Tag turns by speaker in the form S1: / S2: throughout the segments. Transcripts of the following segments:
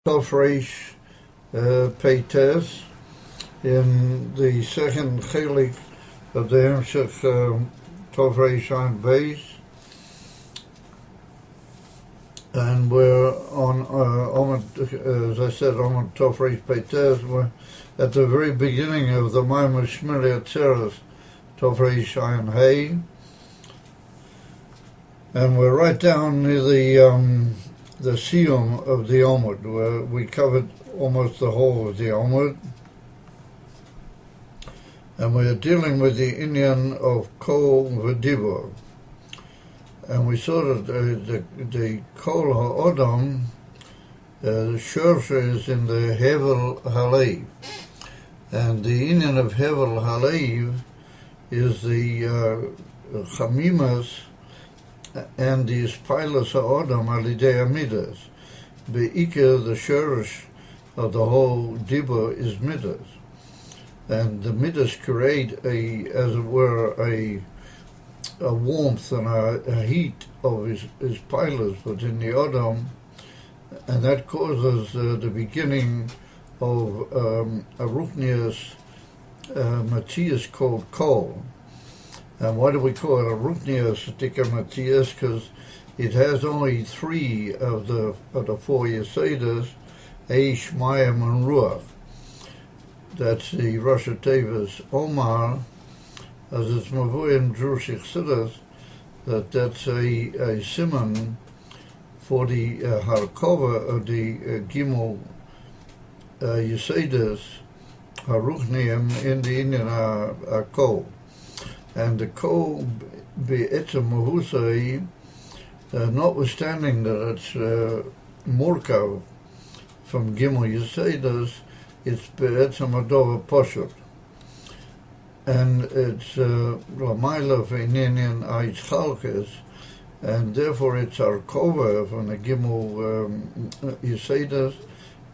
S1: Tofresh Peites in the second chelik of the Hemshech Tofresh in Beis, and we're on as I said, on Tofresh Peites. We're at the very beginning of the Maimon Shmiri Atzeres Tofresh Ayin Hay, and we're right down near the siyum of the Omud, where we covered almost the whole of the Omud, and we're dealing with the inyan of Kol v'Dibur, and we saw that the Kol ha'odam, the Shorsha is in the Hevel Halev, and the inyan of Hevel Halev is the Chamimas and the Ispilus ha'odam alidei amidas. Be'ikar, the shorish of the whole dibur is midas, and the midas create as it were, a warmth and a heat of his pilus within the odam, and that causes the beginning of a ruchnius Matthias called Kol. And why do we call it a Rukniya Satika Matthias? Because it has only three of the four Yesedas, Eish, Mayim, and Ruach. That's the Rosh Tevas Omar, as it's Mavui in Jewish Chassidus, that's a simon for the Harkova of the Gimel Yesedas, Harukniim, in the Indian Kol. And the Kol be'etzem mahusai, notwithstanding that it's murkav from Gimel Yesedas, it's be'etzem adova poshut, and it's l'mayla v'inyan ha'yitzchalkes, and therefore its arkova from the Gimel Yesedas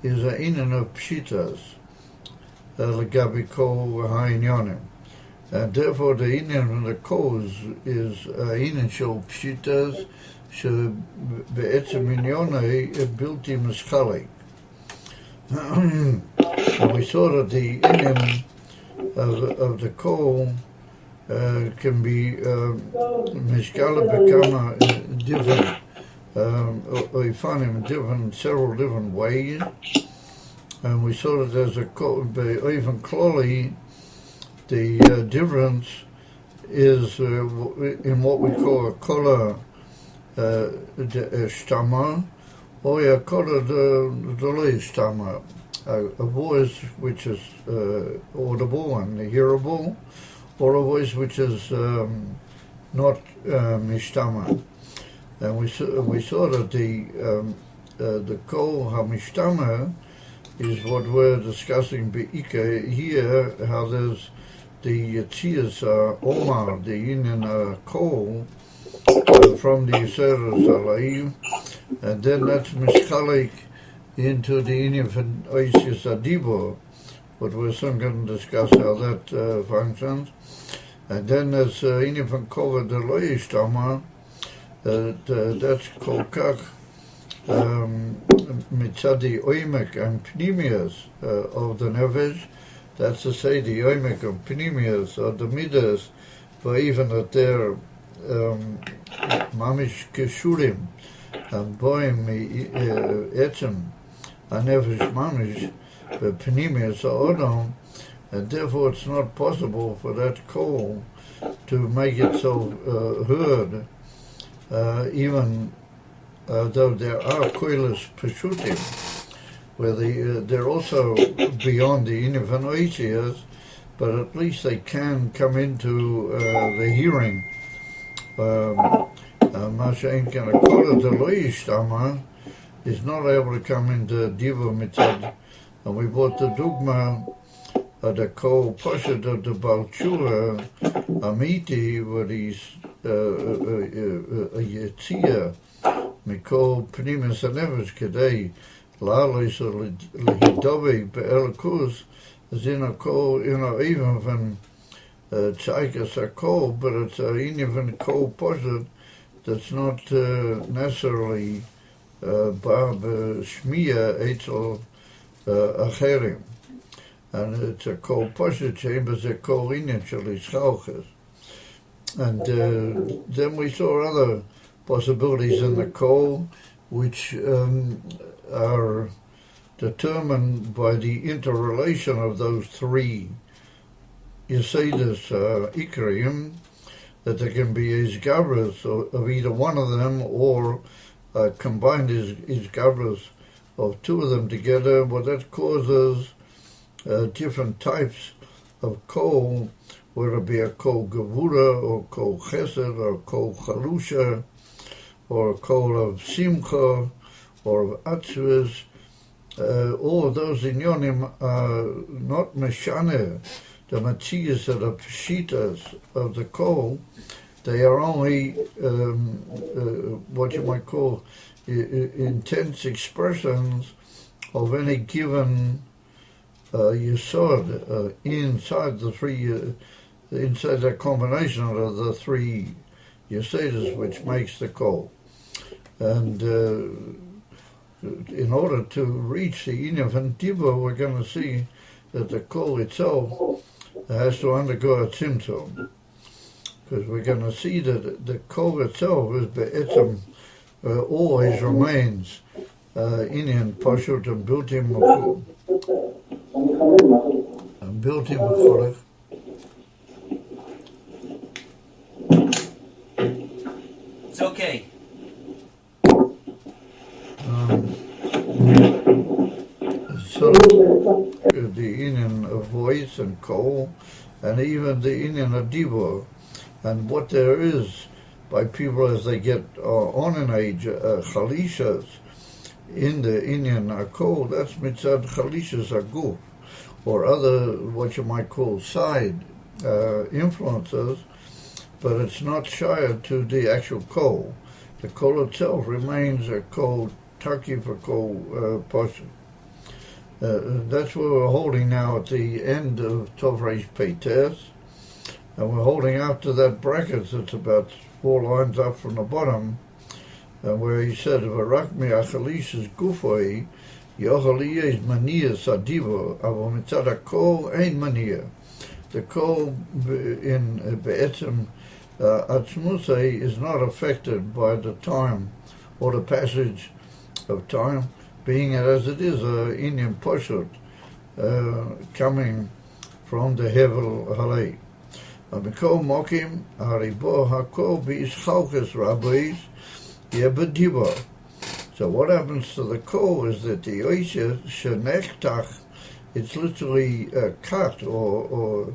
S1: is a inyan of pshitas l'gabi Kol ha'inyanim. And therefore the inyan of the Kos is inyan shel pshitas shebe'etzem inyonei bilti mischalek. And we saw that the inyan of the Kol can be mischalek bekama different, or you find him in several different ways. And we saw that there's a Kol, even Kloli, the difference is in what we call a kola shtama, or a kola delay shtama, a voice which is audible and hearable, or a voice which is not mishtama. And we saw that the kol ha-mishtama is what we're discussing be'ika here, how there's the Yetzias Omar, the inyan Kol, from the Yesedas Halev, and then that's mischalek into the inyan from Oisius Adibor, but we're soon going to discuss how that functions. And then there's inyan from Kol v'Deloi Shtama, that's Kolkach mitzadi oimek and pnimias of the nefesh. That's to say, the oimek of pnimias or the midas, but even that they're mamish keshurim and boim etzem a nefesh mamish pnimias or odom, and therefore it's not possible for that kol to make it so heard, even though there are koilas peshutim, where they're also beyond the inyan von Oisias, but at least they can come into the hearing. Masha'en kan a kola deloi shtama is not able to come into diva mitzad, and we brought the dugma of the kol poshet of the balchura amiti, where he's a yetzia mikol pnimis hanefesh kedei la'alois lehidovek be'elakus, as in a kol, even from tzaikas a kol, but it's even kol poshet that's not necessarily בא בשמיע אצל אחרים. And it's a coal poshet chambers, a coal Indian shalischauches. And then we saw other possibilities in the coal, which are determined by the interrelation of those three Yesedus Ikrim, that there can be Izgavras of either one of them, or combined Izgavras of two of them together. Well, that causes different types of coal, whether it be a coal gevura, or coal chesed, or coal chalusha, or a coal of simcha, or of atzvus. All of those inyonim are not meshane, the matzias or the pshitas of the coal. They are only what you might call intense expressions of any given yesod inside the three, inside that combination of the three yesedas which makes the coal. And in order to reach the inyan and diva, we're going to see that the coal itself has to undergo a tzimtzum, because we're going to see that the coal itself is be'etzem, always remains inyan pashut and built-in mecholech.
S2: It's okay.
S1: So the inyan of voice and coal, and even the inyan of diva, and what there is by people as they get on in age, chalishas in the inyan coal, that's mitzad chalishas aguf, or other what you might call side influences, but it's not shiur to the actual coal. The coal itself remains a coal turkey for coal portion. That's what we're holding now at the end of Tov Reish Peites, and we're holding after that bracket that's about 4 lines up from the bottom, where he said, "V'rak mi'achalishas gufoi yochel yeh maniya sadivo, avo mitzad hakol ein maniya." The coal in be'etzem atzmusei is not affected by the time or the passage of time, being as it is inyan poshut coming from the hevel halei. Amikol mokim haribo hakol b'ishchalkes rabbis yebediva. So what happens to the coal is that the oisha shenechtach, it's literally cut or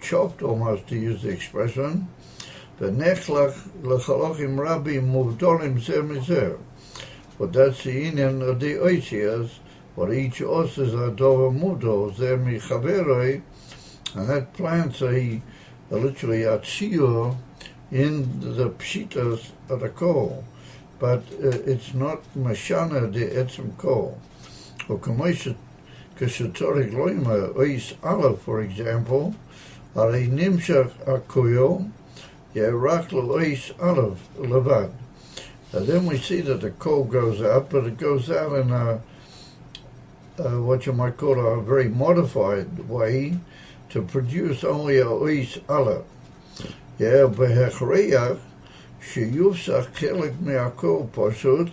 S1: chopped almost, to use the expression. V'nechlach l'chalochim rabbi muvdolim zer mizer. But that's the inyan of the oisias, what each os is a dover mudo zer michaveroi, and that plants literally a SHIUR in the pshitas of the coal, but it's not mashana de etzem coal. Or kamoishet kashatorek loima ois aleph, for example, are nimshach akoyo yerak lo ois aleph levad. And then we see that the coal goes out, but it goes out in a what you might call a very modified way to produce only a ois aleph. Yeah, behechreach sheyufsach chelik me'akol pashut,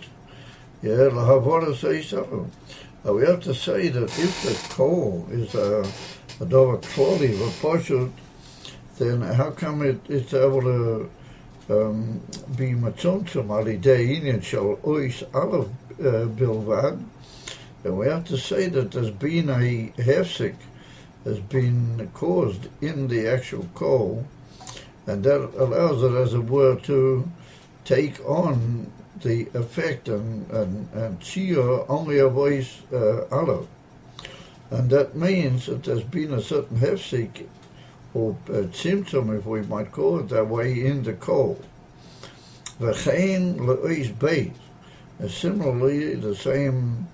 S1: yeah, lahavodas ois aleph. We have to say that if the coal is a dover kloli of a pashut, then how come it's able to be matzontzum alidei inyan shel ois aleph bilvad? And we have to say that there's been a hefsek has been caused in the actual coal, and that allows it, as it were, to take on the effect and SHIUR only of ois aleph. And that means that there's been a certain hefsek, or symptom, if we might call it that way, in the coal. V'chein le'ois beis. And similarly, the same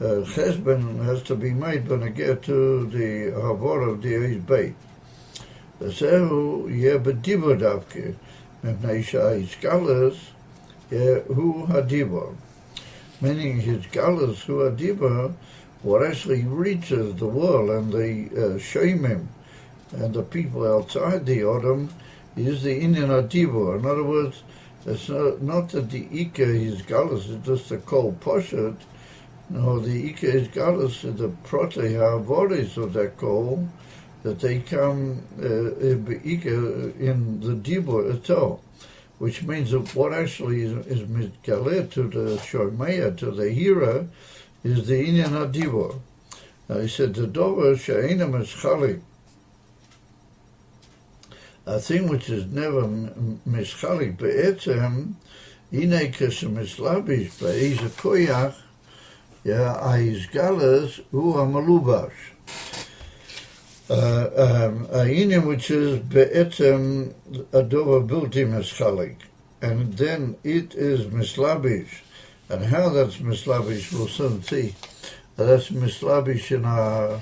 S1: chesben has to be made when I get to the havor of the ois beis. V'zehu yeh b'diva davke, mepnei she'ha'iskalus hu hadiva. meaning his galus hu adiba, what actually reaches the world and the Shemim and the people outside the Odom is the Inyan Adiba. In other words, it's not that the Ika is galus is just a cold poshet. No, the Ika is galus is the proteha bodies of that coal, that they come Ika in the Dibur itself, which means that what actually is mitgaleh to the Shomeya, to the hearer, is the Inyan Adibur. Now he said, the Dover She'ena Mischalik, a thing which is never Mischalik, Be'etzem, Ine Kesemislabish, Be'ez Koyach, Aiz Galas, Hu Amalubash. A Inyan which is Be'etzem, a Dover Bilti Mischalik, and then it is Mislabish. And how that's mislabish, we'll soon see. That's mislabish in a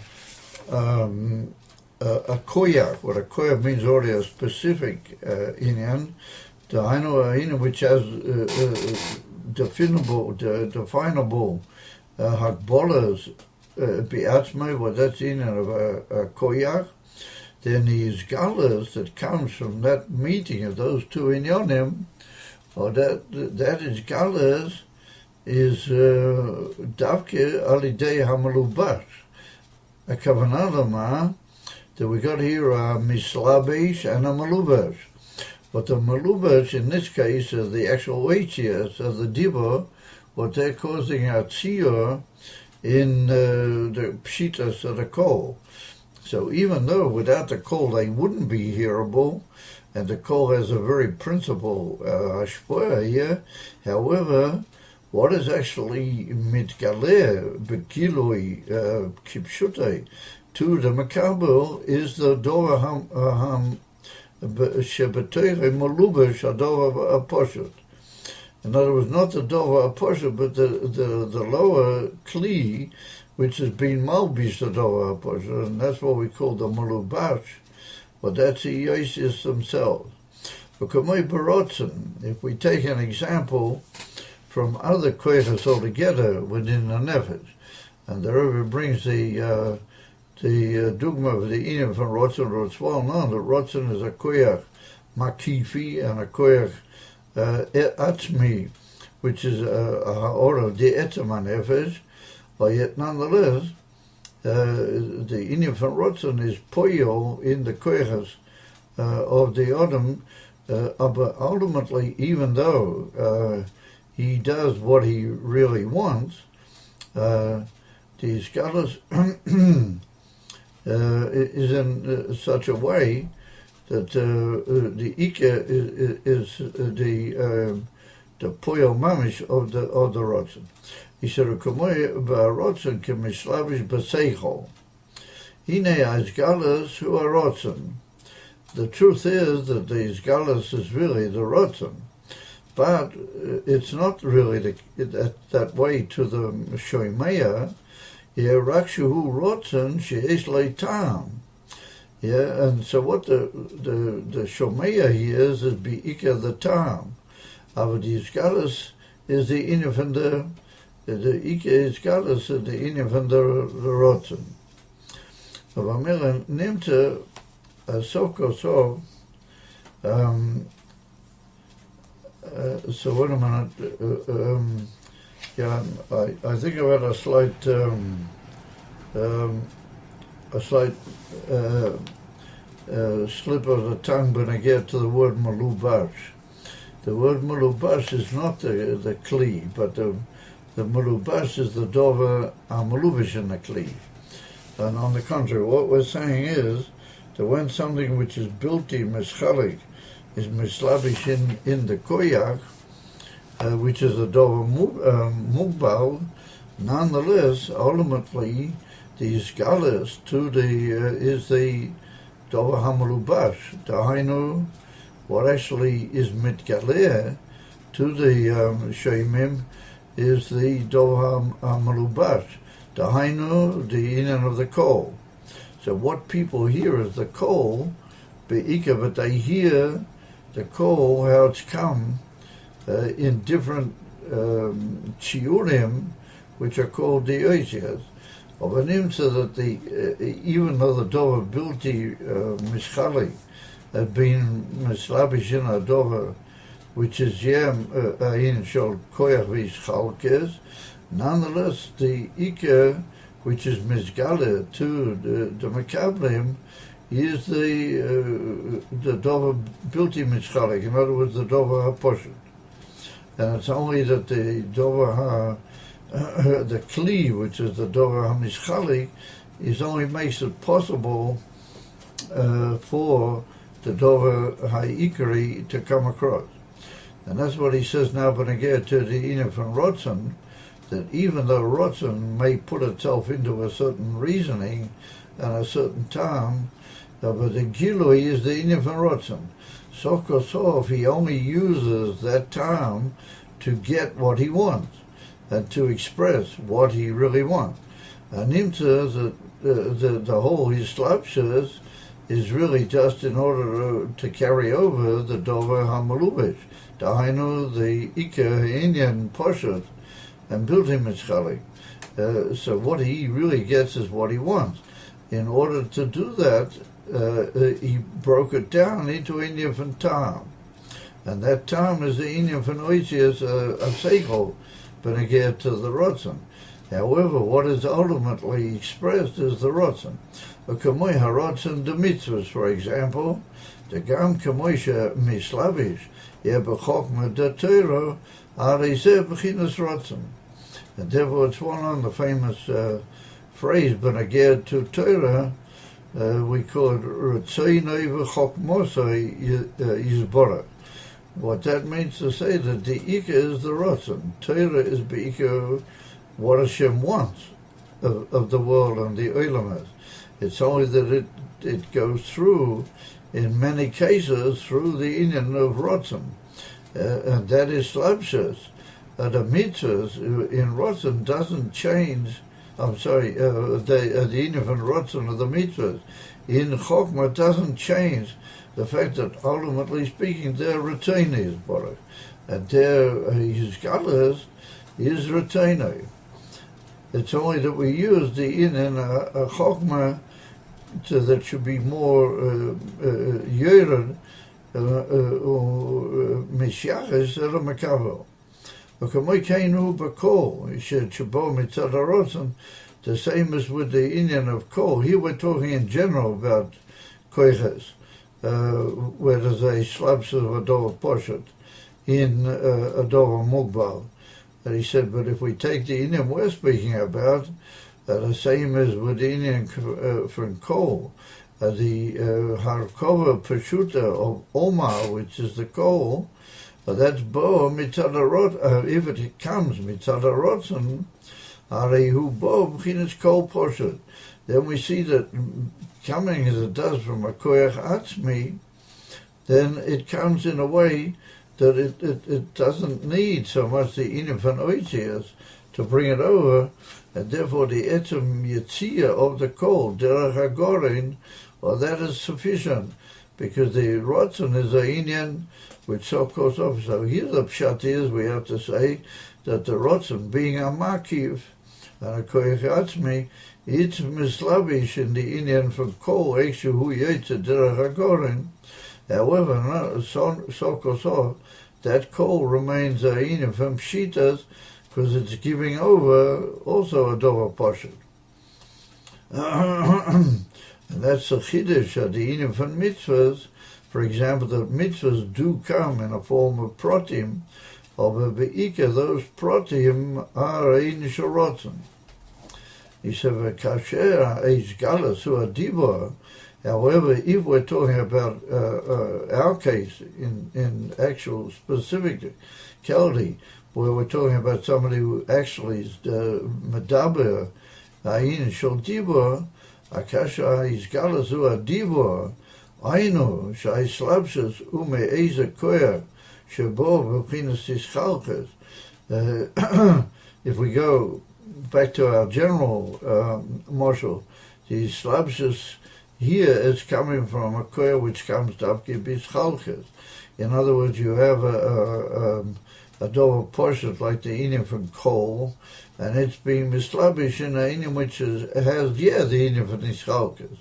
S1: koyak. What a koyak means already a specific inyan. The inyan which has definable hakbolas bi'atzmai, what that's inyan of a koyak. Then these galas that comes from that meeting of those two inyanim, or that is galas, is davke alidei hamalubash. A kavanah that we got here a mislabish and a malubash. But the malubash in this case are the actual HES of the dibur, what they're causing a SHIUR in the pshitas of the coal. So even though without the coal they wouldn't be hearable, and the coal has a very principal hashpoah here, however, what is actually mitgaleh bekilui kipshutei to the makabel is the dova shebetere malubash adova aposhet. In other words, not the dova aposhet, but the lower kli, which has been malbish the dova aposhet, and that's what we call the malubash. But that's the yosis themselves. If we take an example from other koyachas altogether within the nefesh, and the Rebbe brings the dogma of the inyan from Rotzen. It's well known that Rotzen is a koyach makifi and a koyach atzmi, which is a order of the etzem nefesh, but yet nonetheless, the inyan from Rotzen is poyo in the koyachas of the Odom, but ultimately, even though he does what he really wants, the scholars is in such a way that the Ika is the poyo mamish of the Rotzen. He said, "Rotzen kemislavish b'seichol. Hine azgalas hu Rotzen." The truth is that the azgalas is really the Rotzen. But it's not really that way to the Shomeya. Yeah, Rakshu Rotzen she'esh leitam. Yeah, and so what the Shomeya here is be'ika the tam. Aber the Isgalus is the inyan from the Ika Isgalus is the inyan from the Rotzen. Aber mir nimmt sof kosov. So wait a minute. Yeah, I think I've had a slight slip of the tongue when I get to the word malubash. The word malubash is not the kli, but the malubash is the dover malubish in the kli. And on the contrary, what we're saying is that when something which is bilti mischalik is mislabish in the koyach, which is the dover mugbal, nonetheless, ultimately, the isgalis to is the dover hamalubash. Dahainu, what actually is mitgaleh to the shemim is the dover hamalubash. Dahainu, the inyan of the coal. So what people hear is the coal, be'ika, but they hear the coal, how it's come in different shiurim, which are called the oisias. Aber nimmt that even though the dover bilti mischali had been mislabish in a dover, which is in shol koyach v'yischalkes, nonetheless the ikar, which is misgale to the makablim, is the dover bilti mischalik. In other words, the dover haposhet. And it's only that the dover the kli, which is the dover hamischalik, is only makes it possible for the dover ha'ikari to come across. And that's what he says now, but again to the inyan from Rotzen, that even though Rotzen may put itself into a certain reasoning and a certain time, but the gilui is the inyan from Rotzen. Sof kosof, he only uses that time to get what he wants and to express what he really wants. And Nimtza, the whole his slapshas is really just in order to carry over the dover hamalubish. Dahainu, the Iker, Indian Poshet, and built him mitzchalik. So what he really gets is what he wants. In order to do that, he broke it down into Indian from Tam. And that Tam is the Indian from Oisias of Seichel, but again to the Rotzen. However, what is ultimately expressed is the Rotzen. A Kamoy HaRotzen de Mitzvahs, for example, the Gam Kamoysha Mislavish, Yebechokma de Teiro, Arizeh Bechinas Rotzen. And therefore it's one on the famous phrase, but again to Torah, we call it Rotzeinu V'chokmosai Yizborah. What that means to say that the Ika is the Rotzen. Torah is Be'ika what Hashem wants of the world and the Olam. It's only that it goes through, in many cases, through the inyan of Rotzen. And that is slapshas. The mitzvahs in Rotzen doesn't change. I'm sorry, the inyan from Rotzen of the mitzvahs in Chokmah doesn't change the fact that ultimately speaking, their retain is Baruch, and their his galas is retainer. It's only that we use the inyan a Chokmah that should be more yered or mishaches or makavel. V'kamoikeinu b'kol, shebo mitzad harotzen, the same as with the inyan of kol. Here we're talking in general about koiches, where there's a slabs of a dover poshet in a dover mugbal. And he said, but if we take the inyan we're speaking about, the same as with the inyan from kol, the harkova peshuta of Omar, which is the kol, that's bo mitzad harot. If it comes mitzad harotzen, arehu bo b'chinas kol poshet. Then we see that coming as it does from a koyach atzmi, then it comes in a way that it doesn't need so much the inyan von oisias to bring it over, and therefore the etzem yitzia of the kol derech hagorin, well, that is sufficient, because the rotzen is a inyan which so goes off. So here the pshat is, we have to say that the rotzen, being a makiv and a koyach atzmi, it's mislavish in the inyan from kol ekshu hu yetze derech hagorin. However, so goes off, that kol remains a inyan from shitas, because it's giving over also a dover poshet. And that's the chiddush of the inyan from mitzvahs. For example, the mitzvahs do come in a form of protim, of a be'ika, those protim are ein shorotzen. He said, "Kasher eish galas hu adibor." However, if we're talking about our case in actual specific Kelly, where we're talking about somebody who actually is medaber ayin shel dibor, akasha is galas hu adibor, ainu shai slabshas ume eze koyer shebo b'chinas tischalches. If we go back to our general marshal, the slabshas here is coming from a koyer which comes to Abki Bischalches. In other words, you have a dover poshut like the inyan from coal, and it's being mislabish in an inyan which has the inyan from Ischalkes.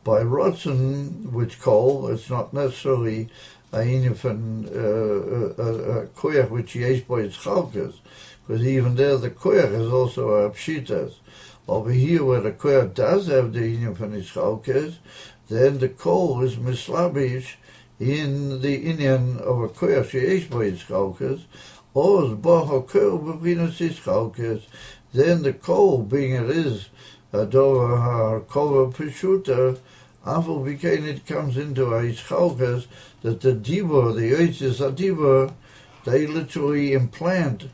S1: By rotzen with coal, it's not necessarily a inyan from a koyach which yesh by Ischalkes, because even there the koyach is also a pshitas. Over here where the koyach does have the inyan from Ischalkes, then the coal is mislabish in the inyan of a koyach sheyesh by Ischalkes, or boho koyach b'chinas Ischalkes. Then the coal, being it is a dover harkova peshuta, after became it comes into a Ischalkes, that the dibur, the oitzis adibur, they literally implant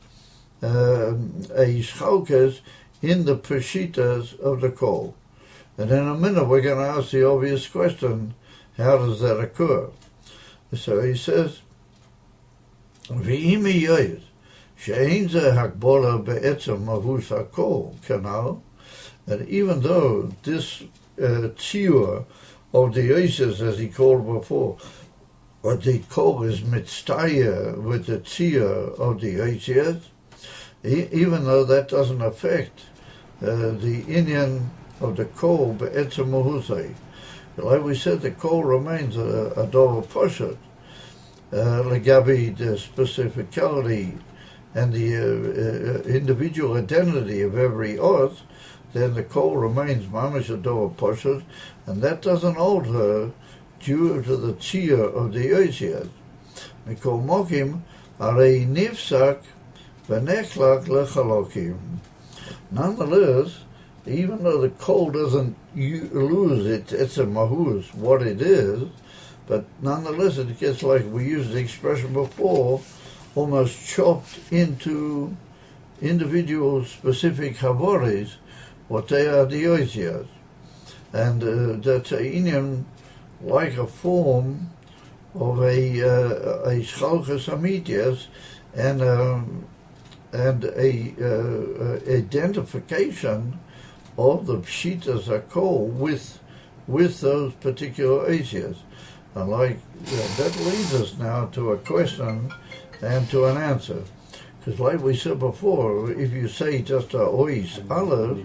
S1: a Ischalkes in the peshitas of the coal. And in a minute we're going to ask the obvious question, how does that occur? So he says, V'imi yoyes, she'ein ze hakbola be'etzem mahus hakol, kanal, and even though this SHIUR of the oises, as he called before, what they call is mitztaya with the SHIUR of the oises, even though that doesn't affect the inyan of the coal be'etzem mahusay. Like we said, the coal remains a dover poshet, legabi the specificality and the individual identity of every oz, then the coal remains mamish a dover poshet, and that doesn't alter due to the SHIUR of the oisias. Mikol mokim arei nifsak v'nechlak lechalokim. Nonetheless, even though the coal doesn't lose it's a mahus, what it is, but nonetheless it gets, like we used the expression before, almost chopped into individual specific havoris, what they are the oisias. And that's a inyan like a form of a Schalches Amitias and a identification of the pshitas hakol with those particular oisias. And that leads us now to a question and to an answer. Because like we said before, if you say just a ois aleph,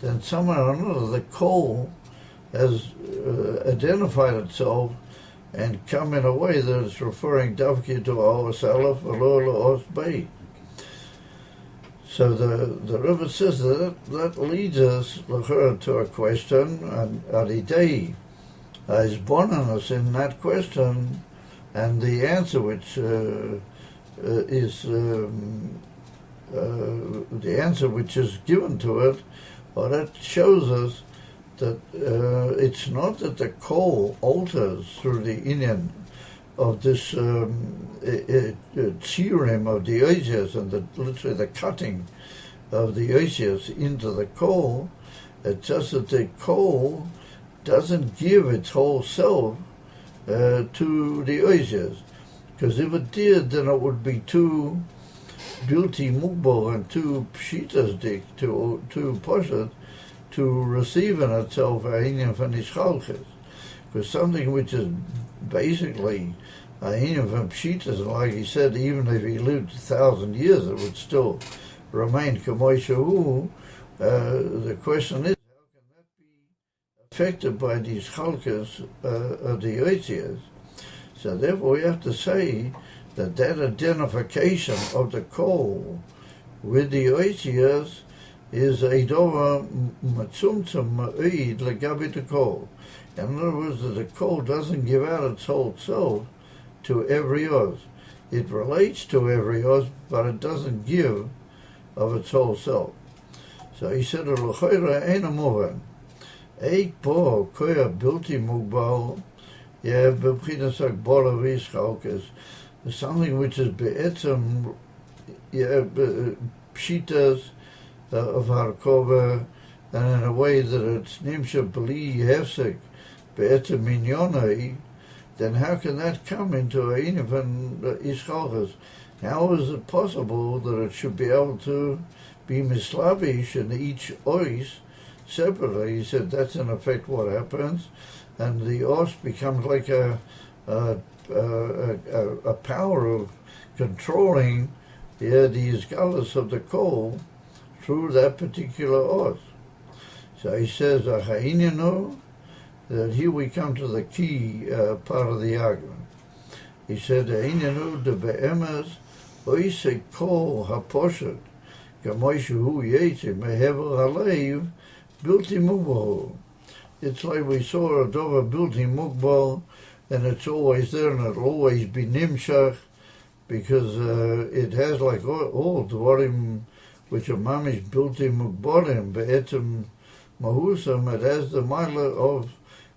S1: then somehow or another the coal has identified itself and come in a way that it's referring davki to ois aleph or ois beis. So the Rebbe says that leads us to a question, and Adidei is born us in that question, and the answer which is given to it, well, that shows us that it's not that the coal alters through the inyan of this tzirim of the oisias and literally the cutting of the oisias into the coal. It's just that the coal doesn't give its whole self to the oisias, because if it did, then it would be too bilti mukbal and too pshitas dik, too poshet to receive in itself a inyan from Ischalches. Because something which is basically a inyan from pshitas, and like he said, even if he lived 1,000 years, it would still remain kamoy shehu. The question is, how can that be affected by these chalkas of the oisias? So therefore we have to say that identification of the coal with the oisias is a dover matzumtzum ma'id legabi the coal. In other words, that the coal doesn't give out its whole self to every oz. It relates to every oz, but it doesn't give of its whole self. So he said, "L'choira ein amoven, eik po koya bilti mugbal, b'bchinas hakbola v'Ischalkes." Something which is be'etzem, pshitas of harkova, and in a way that it's nimsha b'li hefsek be'etzem minyonai, then how can that come into a inyan from Ischalkes? How is it possible that it should be able to be mislavish in each ois separately? He said that's in effect what happens, and the os becomes like a power of controlling the isgalus of the coal through that particular os. So he says, Achaininu, that here we come to the key part of the argument. He said, Achaininu de be'emes oise kol haposhet kamoi shehu yetze mehever haleiv bilti mugbo. It's like we saw a dover bilti mugbo, and it's always there, and it'll always be nimshach, because it has like all dvarim which are mamish bilti mugborim be'etzem mahusam. It has the mila of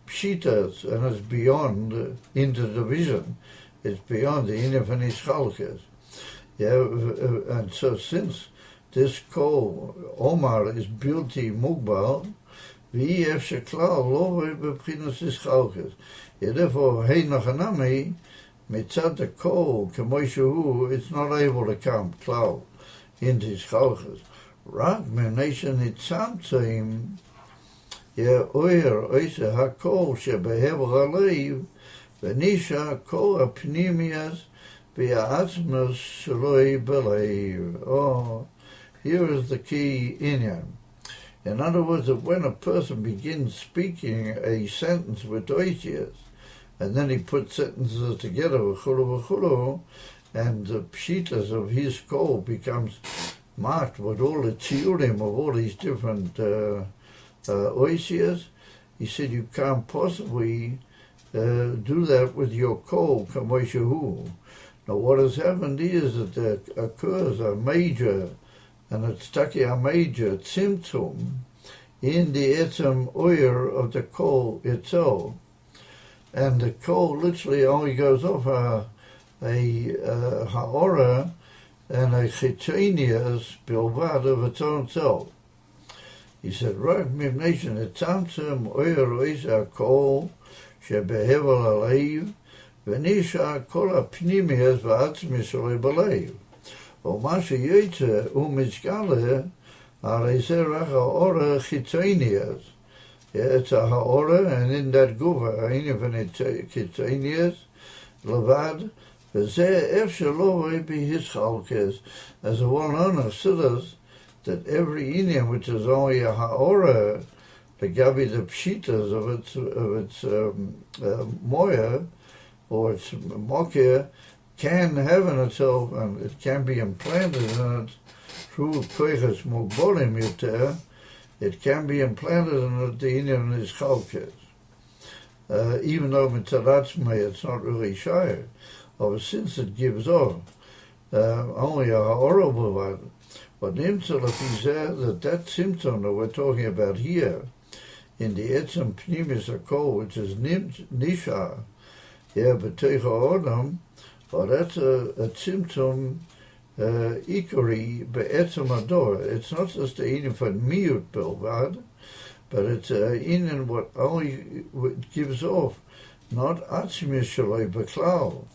S1: pshitas, and it's beyond interdivision. It's beyond the inyan and ischalkes. Yeah, and so since this kol Omar is bilti mugbal, v'ef sheklal lo b'pchinas ischalkes. Therefore, hey nachanami mitzad the kol k'moi shehu, it's not able to come klal into ischalkes. Rak menation itzamtzim. Yeah, oyer oise hakol shebehever haleiv v'nisha kol apnimias v'ya'atzmas shloi beleiv. Oh, here is the key inyan. In other words, that when a person begins speaking a sentence with oisias, and then he puts sentences together, v'chulu, and the pshitas of his kol becomes marked with all the tziurim of all these different oisias. He said you can't possibly do that with your kol kamoi shehu. Now what has happened is that there occurs a major, and it's taki a major tzimtzum in the etzem oyer of the kol itself, and the kol literally only goes off a ha'ora and a chitzonius bilvad of its own self. He said, "Rak mivnation etzamtzum oyer oisa kol shebehevel aleiv v'nisha kol ha'pnimias v'atzmis olei beleiv. ומה שיוצא ומתגלה, הרי זה רק האור החיצוניוס. It's a haora, and in that guva, העניין חיצוניוס לבד, וזה איך שלא בהתחלקס. As a well-known Chassidus, that every inyan which is only a haora, the gabi the pshitas of its moya, or its mokia, can have in itself, and it can be implanted in it through koiches mugbolim yoter. It can be implanted in it, the inyan is chalkes. Even though mitzaratzmei, it's not really shayr. But since it gives off only a horrible one, but nimtzalaf is that symptom that we're talking about here, in the etzem pnimis akol, which is nisha, b'teicha odam. Well, that's a symptom ikari be'etzem ador. It's not just a inyan for miut bilvad, but it's a inyan what only gives off, not atzmius shaloi beklal.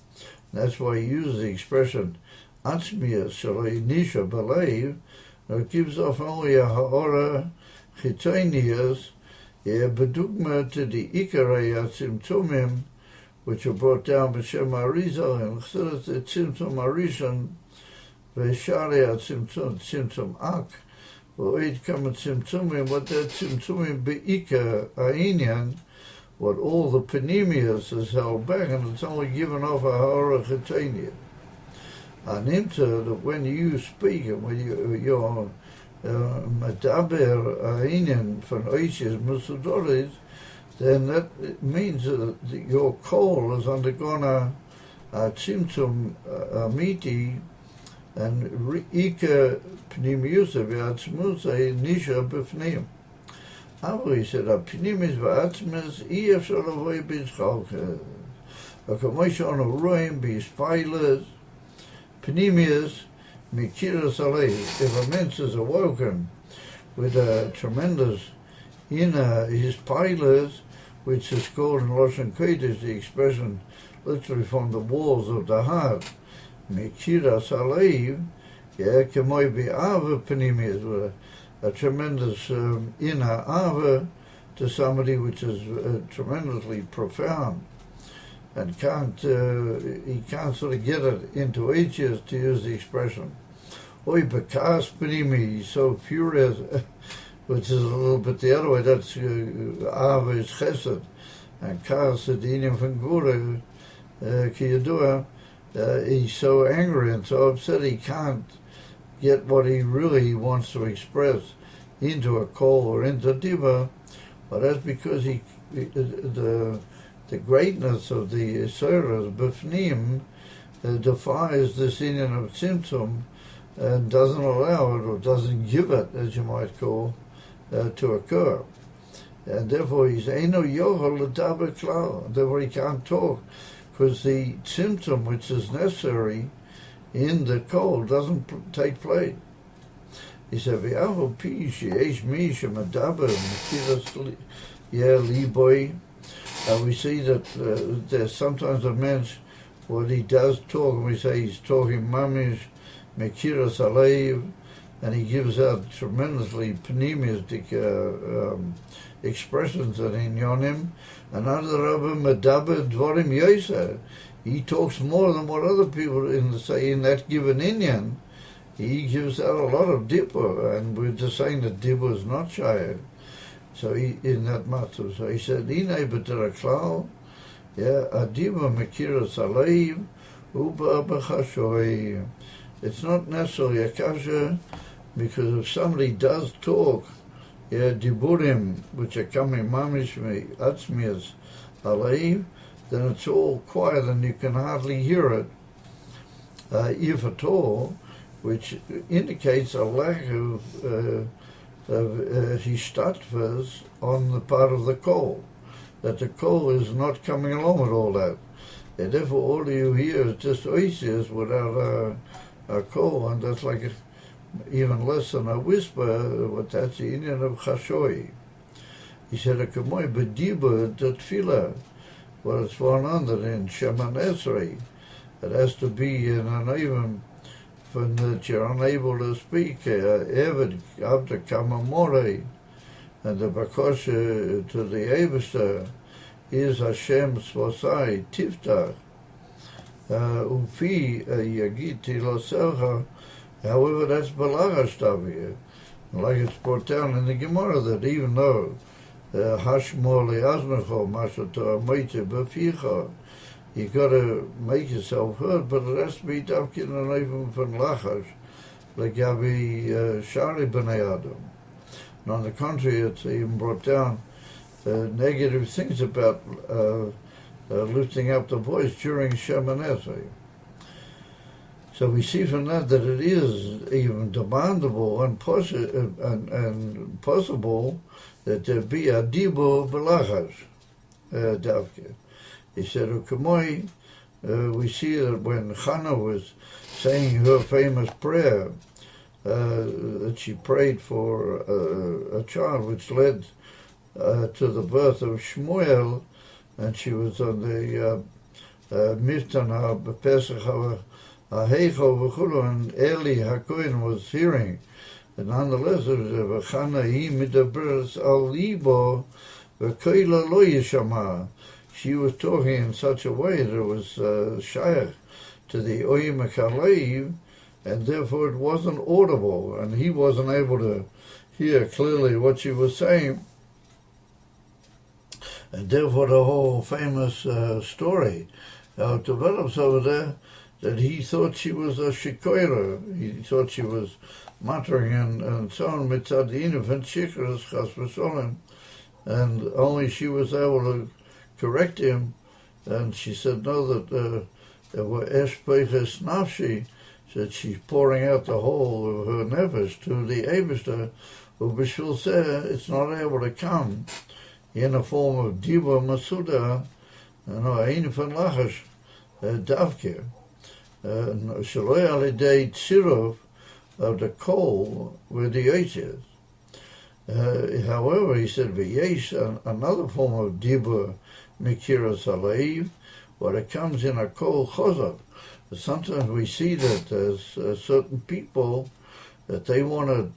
S1: That's why he uses the expression atzmius shaloi nisha beleiv. It gives off only a ha'ora chitonius, bedugma to the ikarei atzimtumim, which are brought down b'shem Arizal and Chassidus the Tzimtzum Arishon v'Sharei Tzimtzum Ak v'oid kamat Tzimtzumim, what that Tzimtzumim be'ika ha'inyan, what all the panemius is held back, and it's only given off a ha'ora chetania. Animta, that when you speak and when you're medaber ha'inyan from oisias musudoris, then that means that your kol has undergone a tzimtzum amiti, and ika pnimiusa v'atzmusa nisha b'fnim. However, he said, "Pnimis v'atzmus iyafshar lavoi b'tzchalkes. V'kamoishon uroim b'spilers pnimius mikiras alei." If a man is awoken with a tremendous inner his pilers, which is called in Lashon Kodesh, the expression literally from the walls of the heart, mikiras aleiv, kemoi be'ava panimias, with a tremendous inner ava to somebody which is tremendously profound, and he can't sort of get it into ages, to use the expression. Oi, bekas pnimi, he's so furious, which is a little bit the other way. That's Ava is Chesed, and Kas is the Indian from Guru, Kiyadua. He's so angry and so upset he can't get what he really wants to express into a call or into diva, but that's because the greatness of the Isuras B'fnim defies this Indian of Tzimtzum and doesn't allow it or doesn't give it, as you might call, to occur. And therefore he's Eino Yochel L'daber Klal, therefore he can't talk, because the Tzimtzum which is necessary in the call doesn't take place. He said, "V'avu pi sheyesh mi shemadaber mekiras liboy." We see that there's sometimes a man, what he does talk, and we say he's talking mamish mekiras alev, and he gives out tremendously pneumistic expressions that in yonim. And other Rabbi medaber dvarim yoser. He talks more than what other people in that given Indian. He gives out a lot of dibur, and we're just saying that dibur is not shayr. So he, in that matter, so he said, "Ine b'teraklau, yeah, adibur mekiras alev, uba b'chashoy." It's not necessarily a kasha, because if somebody does talk, yeah, diburim, which are coming mamish me atzmias alev, then it's all quiet and you can hardly hear it, if at all, which indicates a lack of hishtatvas on the part of the call, that the call is not coming along with all that. And therefore all you hear is just oasis without a call, and that's like even less than a whisper, but that's the Indian of Chashoi. He said, "A kamoy b'diba the tefillah." Well, it's one under in Sheman Esrei. It has to be in an even when that you're unable to speak. Eved after Kamamore, and the bakosha to the Eberster is Hashem's Svosai Tiftach. Ufi Yagiti Loselcha. However, that's Balagash Tavir. Like it's brought down in the Gemara that even though Hashmor li'azmecho mashato amoite b'ficha, you got to make yourself heard, but it has to be davkin and even from lachash, like Yavi Shari b'nei Adam. And on the contrary, it's even brought down negative things about lifting up the voice during Sheman Esrei. So we see from that it is even demandable and possible that there be a dibo b'lachas davke. He said, "Ukamoi." We see that when Chana was saying her famous prayer, that she prayed for a child, which led to the birth of Shmuel, and she was on the Miftana Pesach Heicho v'chulu, and Eli HaKohen was hearing. And nonetheless, it was Chana hi midabers al libo v'koila lo yishama. She was talking in such a way that it was shayach to the oyim ha'chaleiv, and therefore it wasn't audible, and he wasn't able to hear clearly what she was saying. And therefore the whole famous story develops over there, that he thought she was a shikoira. He thought she was muttering and so on, mitzadin and shikras chas v'sholem, and only she was able to correct him. And she said, no, that there were eshpeiches nafshi, that she's pouring out the whole of her nefesh to the Eibishter, who b'shvil seh, it's not able to come in a form of diva masuda, ein van lachash davke. Shaloi alidei tzirov of the coal with the oiches. However, he said, v'yesh, another form of dibur mikiras aleiv, where it comes in a coal chozak. Sometimes we see that there's certain people that they want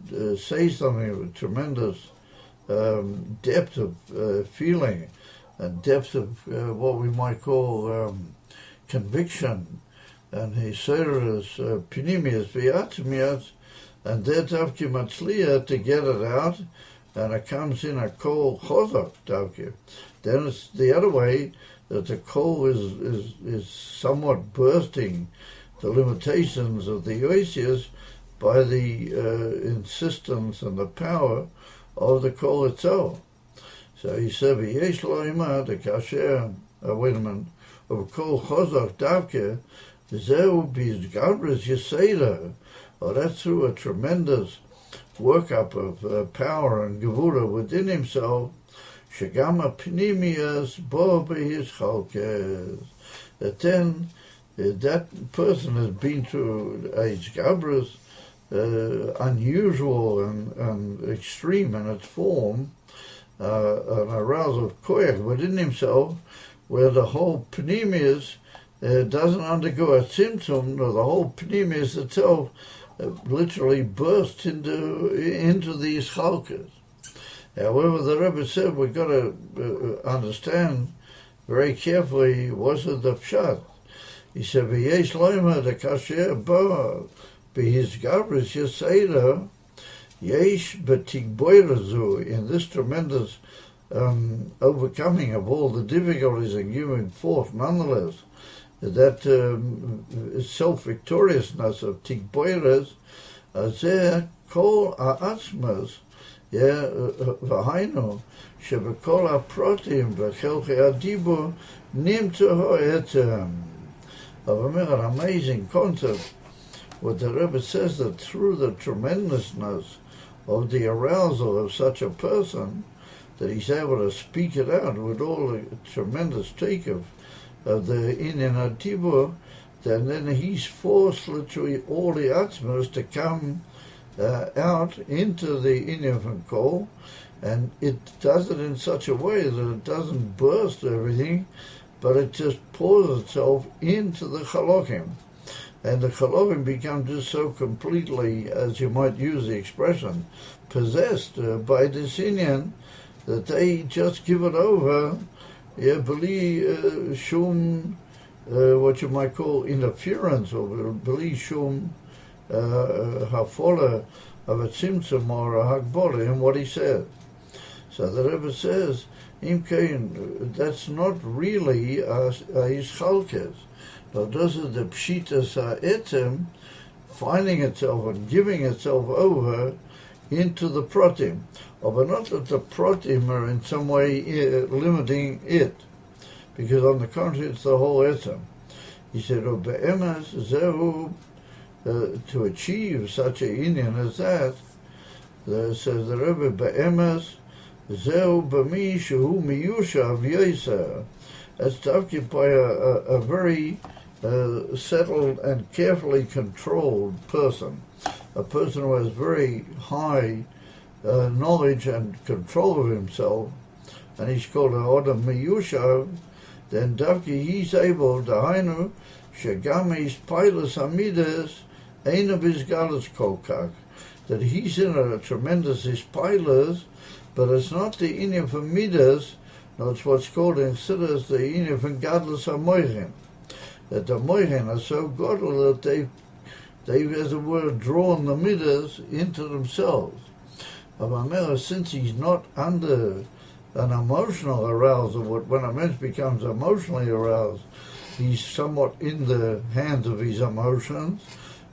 S1: to say something with tremendous depth of feeling and depth of what we might call conviction. and he serves Pinimius Viatmias, and there Davki Matzlia to get it out, and it comes in a coal chozak Davki. Then it's the other way that the coal is somewhat bursting the limitations of the oasis by the insistence and the power of the coal itself. So he said, "V'yesh lo'ima the kasher." Wait a minute. Of coal chozak davke, zeu bizgabris yeseda. Oh, that's through a tremendous workup of power and gevura within himself. Shagama pinimias bo behis chalkes. That then that person has been through a gabras unusual and extreme in its form, an arousal of koyach within himself, where the whole pneumius doesn't undergo a symptom, or the whole pneumius itself literally bursts into these chalkas. However, the Rebbe said we've got to understand very carefully what's the pshat. He said, "V'yesh loimer the kasher ba b'his gabris yeseda yesh betigboirazu." In this tremendous overcoming of all the difficulties and giving forth, nonetheless, that self-victoriousness of tigboiras, zeh kol ha'atzmas, v'hainu shebekol ha'protim v'chelchei ha'dibur nimtzu ha'etzem. An amazing concept. What the Rebbe says, that through the tremendousness of the arousal of such a person, that he's able to speak it out with all the tremendous take of the Inyan HaTibur, then he's forced literally all the Atzmas to come out into the Inyan from Kol, and it does it in such a way that it doesn't burst everything, but it just pours itself into the Chalokim. And the Chalokim become just so completely, as you might use the expression, possessed by this Inyan, that they just give it over, believe shum, what you might call interference, or believe shum hafola of a tzimtzum or a hagbola in what he said. So the Rebbe says, Imkein, that's not really a ischalkes. Now, this is the pshitas ha'etzem finding itself and giving itself over into the protim. But not that the protim are in some way limiting it, because on the contrary, it's the whole etzem. He said, "Be'emes zehu," to achieve such a inyan as that, says the Rebbe, "Be'emes zehu b'mi shehu miyushav yoser." That's to occupy a very settled and carefully controlled person, a person who has very high knowledge and control of himself, and he's called an Odom Miyushav. Then Davki, he's able to hainu shegamis pilus hamidas eina bizgalus kolkak, that he's in a tremendous ispilus, but it's not the inyan for midas. No, it's what's called in Siddur the inyan for gadlus hamoichin, that the moichin are so godly that they've, as it were, drawn the midas into themselves. Since he's not under an emotional arousal, when a man becomes emotionally aroused, he's somewhat in the hands of his emotions,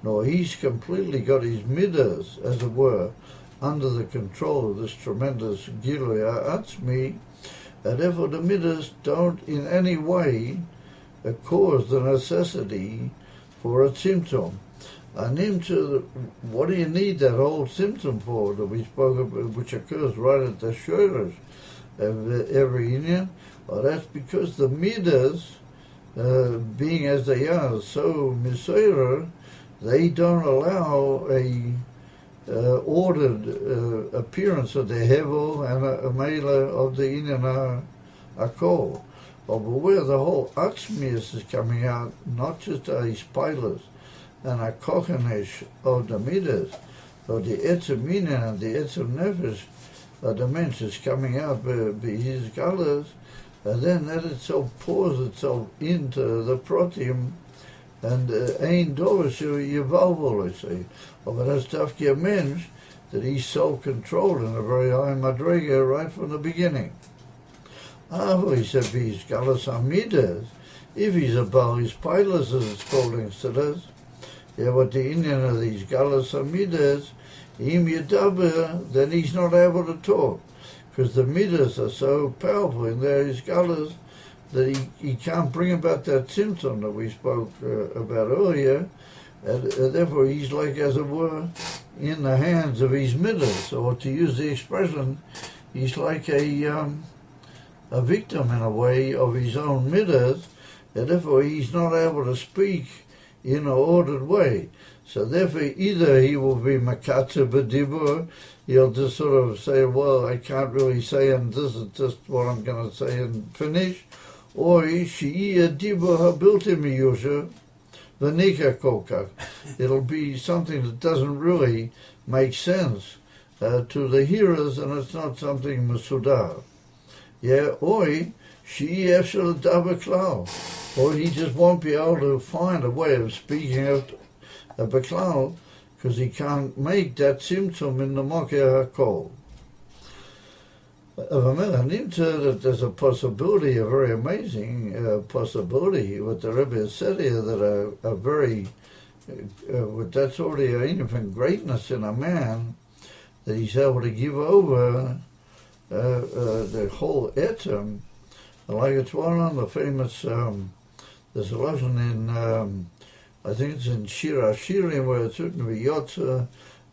S1: nor he's completely got his midas, as it were, under the control of this tremendous Gilui Ha'atzmi, and therefore the midas don't in any way cause the necessity for a symptom. What do you need that whole symptom for that we spoke about, which occurs right at the shoulders of every Inyan? Well, that's because the midas, being as they are so misoyer, they don't allow a ordered appearance of the hevel and a mela of the Inyan HaKol. But where the whole Atzmius is coming out, not just a spilus and a kochanesh of the midas, of the etzem minan and the etzem nefesh, the mensch is coming out by his colors, and then that itself pours itself into the protein, and ein dover je valvol say. Aber that's dafke a mensch that he's self-controlled in a very high madrega right from the beginning. Aber he said, he's galas amidas, if he's about his pilots as it's called instead of, yeah, what the Indian of these galas amidas, im yadaber, then he's not able to talk, because the midas are so powerful in there, his galas, that he can't bring about that symptom that we spoke about earlier, and therefore he's like, as it were, in the hands of his midas, or to use the expression, he's like a victim in a way of his own midas, and therefore he's not able to speak in an ordered way. So therefore either he will be makatze b'dibur, he'll just sort of say, well, I can't really say, and this is just what I'm going to say and finish, or she'iyah dibur habilti miyusha v'nika kokach. It'll be something that doesn't really make sense to the hearers, and it's not something masudar. Yeah, or she'iyah shel daber klal, or he just won't be able to find a way of speaking out a beklal, because he can't make that symptom in the mokeh hakol. That there's a possibility, a very amazing possibility, what the Rebbe has said here, that a very, that's already an infant greatness in a man, that he's able to give over the whole etzem, like it's one on the famous, there's a lesson in, I think it's in SHIUR IN AIS BEIS, where it's written, V'yotza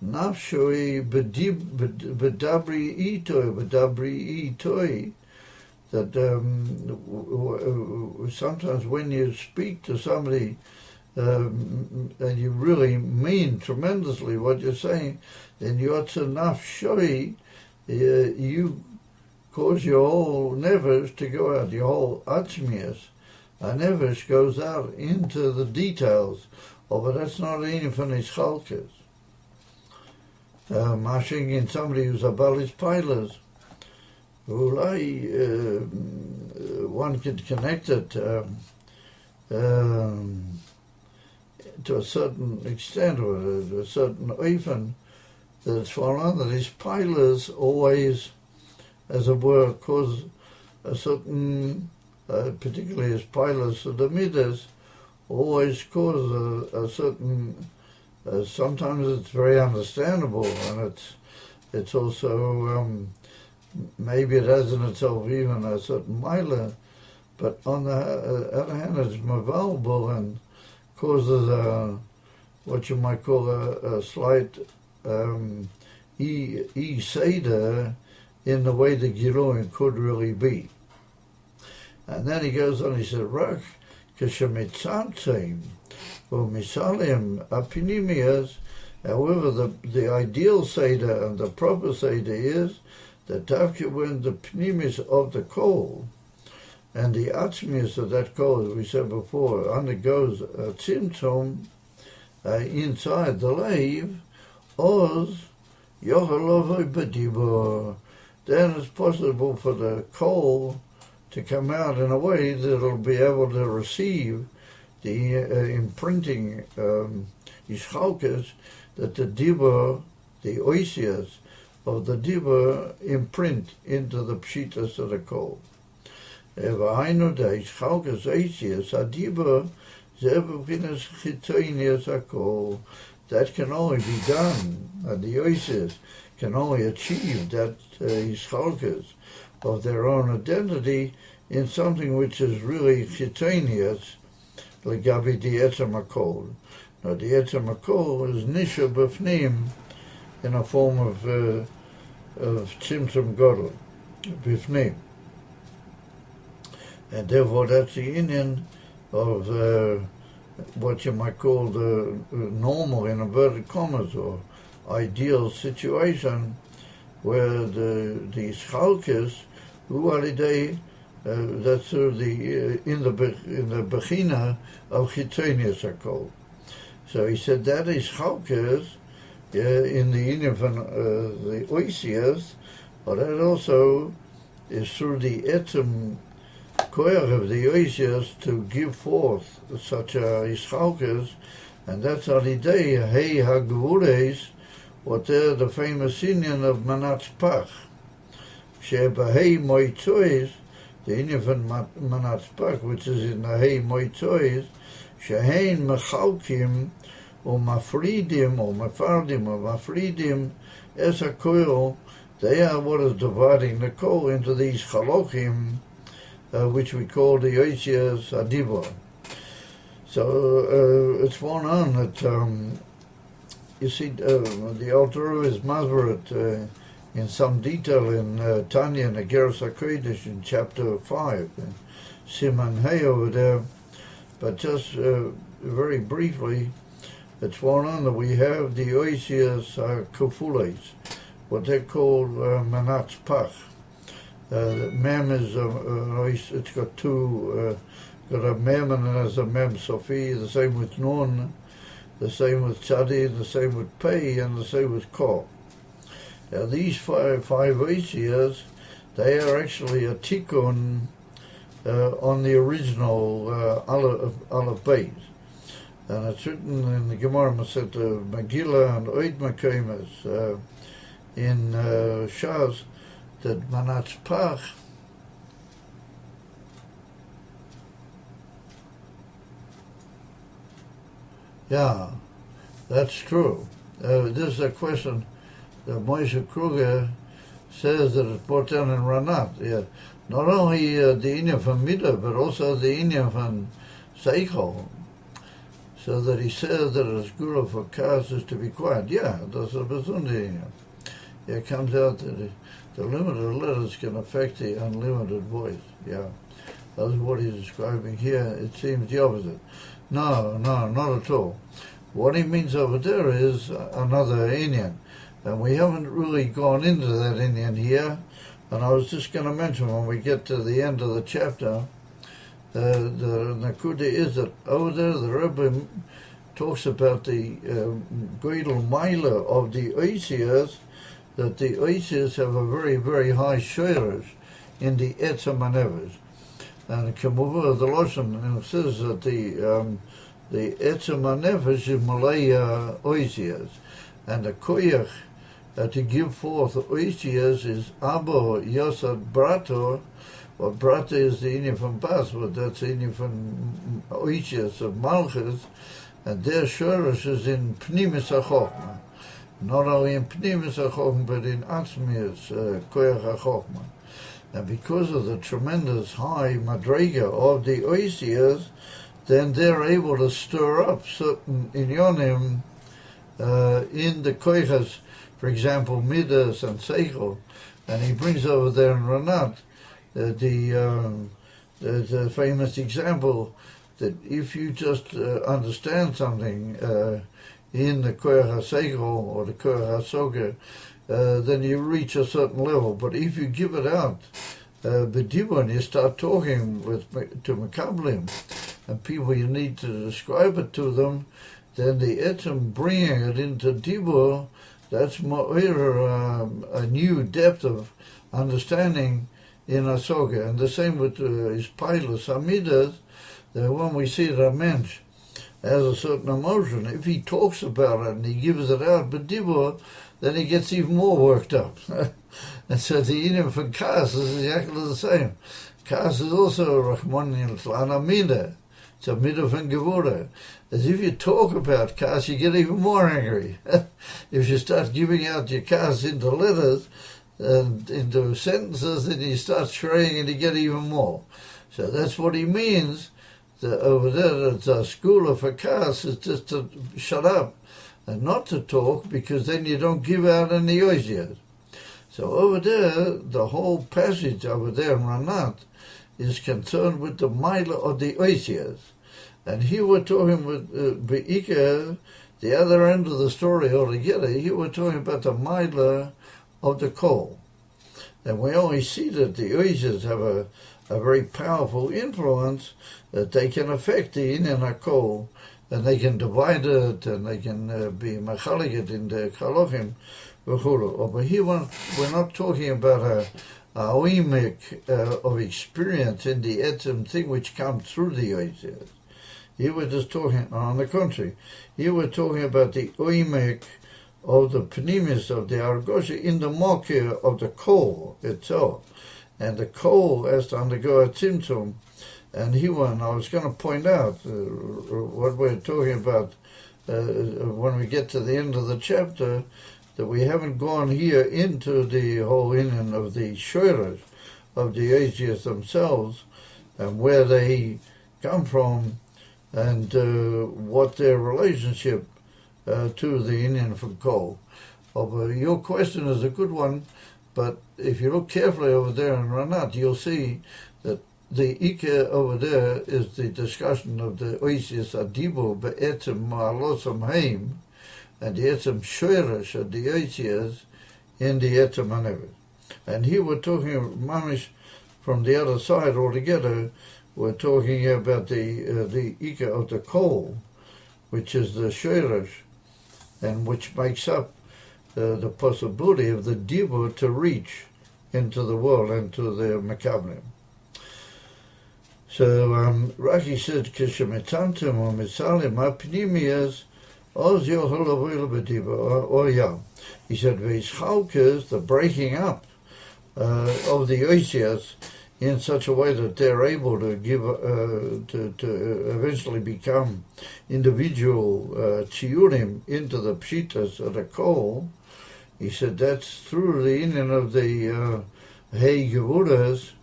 S1: nafshoi bedabri itoi, that sometimes when you speak to somebody and you really mean tremendously what you're saying, then yotza nafshoi, you cause your whole nefesh to go out, your whole atzmius, a nefesh goes out into the details of it. That's not even from his chalkes. Mashing in somebody who's a balis pilas, one could connect it to a certain extent, or a certain oifen, that it's found that his pilas always, as it were, cause a certain, particularly his pilas of the midas, always cause a certain, sometimes it's very understandable, and it's also, maybe it has in itself even a certain mila, but on the other hand it's mavalable and causes what you might call a slight seder in the way the Giluim could really be. And then he goes on, he said, Rak k'shemitzamtzim u'misalim apinimias. However, the ideal seder and the proper seder is that after when the pnimis of the coal and the atzmius of that coal, as we said before, undergoes a tzimtzum inside the leiv, oz yochalovoi bedibor, then it's possible for the coal to come out in a way that it'll be able to receive the imprinting ischalkas that the dibur, the oisias of the dibur, imprint into the pshitas of the coal. V'hainu da ischalkas oisias adibur zebuchinas chitoinias hakol. That can only be done, and the oisias can only achieve that ischalkas of their own identity in something which is really chitonius, legabi the etzem hakol. Now the etzem hakol is nisha b'fnim in a form of tzimtzum godel, b'fnim. And therefore that's the union of what you might call the normal, in inverted commas, or ideal situation, where the schalkes, who are they, that's the in the bechina of chitonius are called. So he said that is schalkes in the union from the oisias, but that also is through the etzem koyach of the oisias to give forth such a ischalkas, and that's alidei hey hagvules, what they're the famous Indian of Manat's Pach. Sheba hey moitzois, the Indian from Manat's Pach, which is in the hey moitzois, shehein mechalkim, or mafridim, or mafardim, or mafridim, es a koil, they are what is dividing the koil into these chalokim, which we call the oisias adibor. So it's one on that you see the Alter Rebbe is masberit in some detail in Tanya and Ageres HaKodesh in chapter 5, Siman Hay over there, but just very briefly, it's one on that we have the oisias kufules, what they call manat's pach. Mem is it's got two, got a mem and it has a mem sofi, the same with nun, the same with tzadi, the same with pei, and the same with kol. Now these five oisias, they are actually a tikkun on the original Aleph Beis. And it's written in the Gemara Masechet Megillah and Oid Makemes in Shas that Manat's Pach yeah, that's true. This is a question that Moshe Kruger says that it's brought down in Ranat. Yeah. Not only the Indian from Midah, but also the Indian from Seichel. So that he says that a gula for cars is to be quiet. Yeah, that's a bezundi. It comes out that the limited letters can affect the unlimited voice. Yeah, that's what he's describing here. It seems the opposite. No, not at all. What he means over there is another Indian. And we haven't really gone into that Indian here. And I was just going to mention when we get to the end of the chapter, the Nakuda is that over there the Rebbe talks about the Goydel Meiler of the oisias, that the oisias have a very, very high shirish in the Etzem Manevers. And Kemuva, the Loshen, says that the Etzem Manevers is Malay oisias, and the Koyach to give forth oisias is Abo Yosad Brato. Well, Brata is the Indian from Bas, but that's the Indian from oisias of Malchus, and their shirish is in Pnimis HaChochma. Not only in Pnimis HaChochma, but in Atzmius, Koyach HaChochma. And because of the tremendous high madrega of the oisias, then they're able to stir up certain inyonim in the koychas, for example, midas and seichel. And he brings over there in Ranat the famous example that if you just understand something in the koyach seichel or the koyach soger, then you reach a certain level. But if you give it out, b'dibon, you start talking to Makablim, and people you need to describe it to them, then the etzem bringing it into dibur, that's more a new depth of understanding in Asoga. And the same with his pilus amidas, that when we see that a mensch has a certain emotion, if he talks about it and he gives it out b'dibur, then he gets even more worked up. And so the Indian for Kas is exactly the same. Kas is also Rahman Amida. It's a midah from Gevura. As if you talk about Kas, you get even more angry. If you start giving out your Kas into letters and into sentences, then you start shreying and you get even more. So that's what he means. Over there, the school of Kas is just to shut up and not to talk, because then you don't give out any oisias. So over there, the whole passage over there in Ranat is concerned with the mila of the oisias. And here we're talking with Be'ika, the other end of the story altogether. Here we're talking about the mila of the kol. And we only see that the oisias have a very powerful influence, that they can affect the inyan hakol, and they can divide it, and they can be machalik it in the chalochim, v'chulu. But here we're not talking about oimek of experience in the etzem thing which comes through the oisias. You were just talking, on the contrary, you were talking about the oimek of the pneumis of the argosha in the mokir of the coal itself. And the coal has to undergo a tzimtzum. And I was going to point out what we're talking about when we get to the end of the chapter, that we haven't gone here into the whole inyan of the shoirers, of the Asias themselves, and where they come from, and what their relationship to the Indian from coal. Your question is a good one, but if you look carefully over there in Ranat, you'll see that the Ike over there is the discussion of the Oisius Adibu be'etzem ma'alosam haim, and the etzem shoirish of the Oisius in the etzem hanevet. And here we're talking mamish from the other side altogether. We're talking about the Ike of the coal, which is the shoirish, and which makes up the possibility of the dibu to reach into the world and to the Makablim. So Rashi said, "Kishemetantum or mitzalim hapnimiyas oz yochel avoil b'dibu or ya." He said, "V'yischalkes, the breaking up of the oisias in such a way that they're able to give to eventually become individual tiyurim into the pshitas of the coal." He said that's through the union of the Hey Gevudas,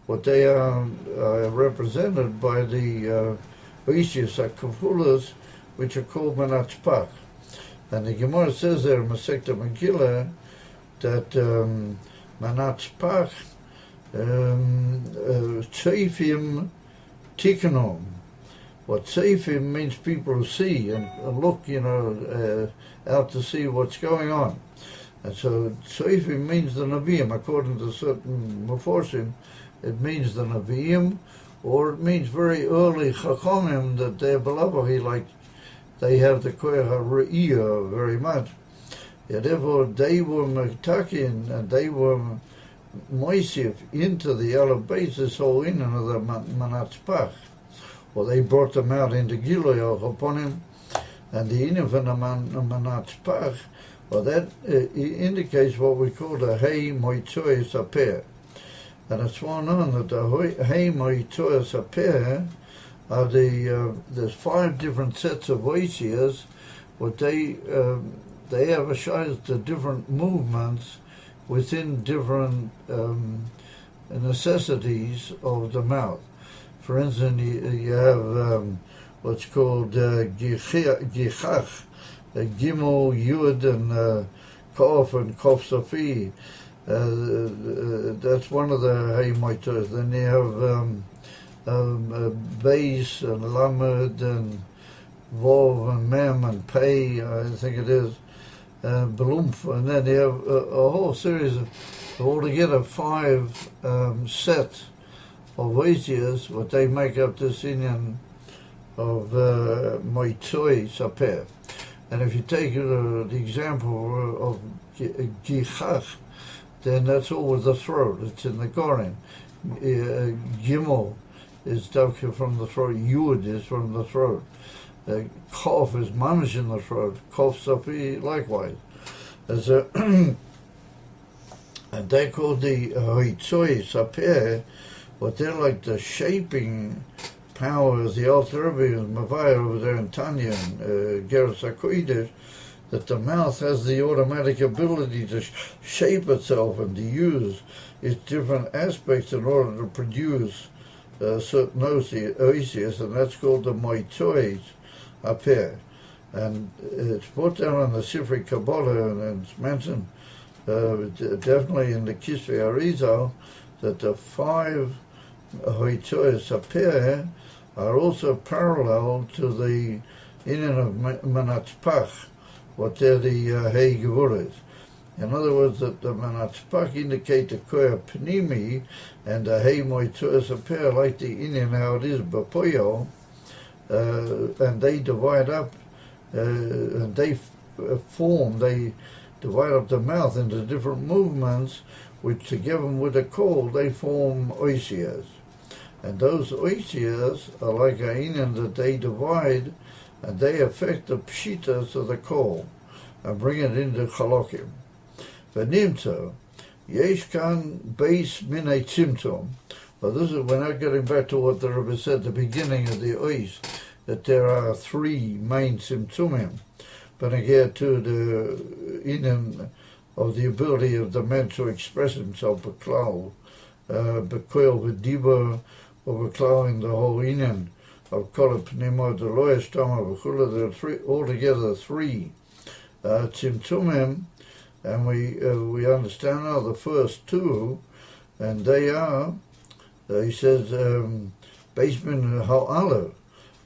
S1: what they are represented by the Oisius Akafulas, which are called Manatzpach. And the Gemara says there in Masechta Megillah that Manatzpach Tzeifim Tikanom. What Tzeifim means people who see and look, out to see what's going on. And so Tzeifim means the Nevi'im, according to certain Meforshim. It means the Nevi'im, or it means very early Chachamim, that they're beloved, like they have the Koyach HaRe'iyah very much. Yeah, therefore, they were Mektakin, and they were Moisif into the Aleph Beis, this whole inyan of the Manatzpach. Well, they brought them out into Giloy upon him, and the inyan from the Manatzpach, well, that indicates what we call the Hey Moitzoy Saper. And it's well known that the Hey Moitzoy Saper are there's 5 different sets of oisias, what they emphasize the different movements within different necessities of the mouth. For instance, you have what's called Gichach, Gimel, Yud, and Kof, and Kof Sofi. That's one of the Hey Moitos. Then you have Beis, and Lamed, and Vov, and Mem, and Pei, I think it is, Belumph, and then you have a whole series of altogether 5 sets of oisias, what they make up this inyan of Moitzoi Saper. And if you take the example of Gichach, then that's all with the throat. It's in the Gorin. Gimel is dafka from the throat. Yud is from the throat. Kof is mamish in the throat. Kof Safi likewise. And they call the Hoitzoi Saper, what they're like the shaping powers, the Alter Rebbe and Mavai over there in Tanya and Geras HaKodesh, that the mouth has the automatic ability to shape itself and to use its different aspects in order to produce certain oisias, and that's called the Moitzois Aper. And it's put down on the Sifrei Kabbalah, and it's mentioned definitely in the Kisvei Arizal, that the 5 Hoitzois Aper are also parallel to the inyan of Manatzpach, what they're the Hey Gevuras. In other words, that the Manatzpach indicate the Koya Pnimi, and the Hey Moitzois Aper, like the inyan how it is Bapoyo, and they divide up, and they divide up the mouth into different movements, which together with the coal, they form oisias. And those oisias are like a inyan that they divide, and they affect the pshitas of the coal and bring it into chalokim. V'nimtza, yesh kan beis minei tzimtzum. Well, this is, we're not getting back to what the Rebbe said at the beginning of the ois, that there are three main tzimtzumim. But again, to the inyan of the ability of the man to express himself, beklal, bekoil v'dibur, or beklal in the whole inyan of kol pnimo the loyest tama v'chula. There are three altogether, three tzimtzumim, and we understand now the first two, and they are, he says, basement ha'alev,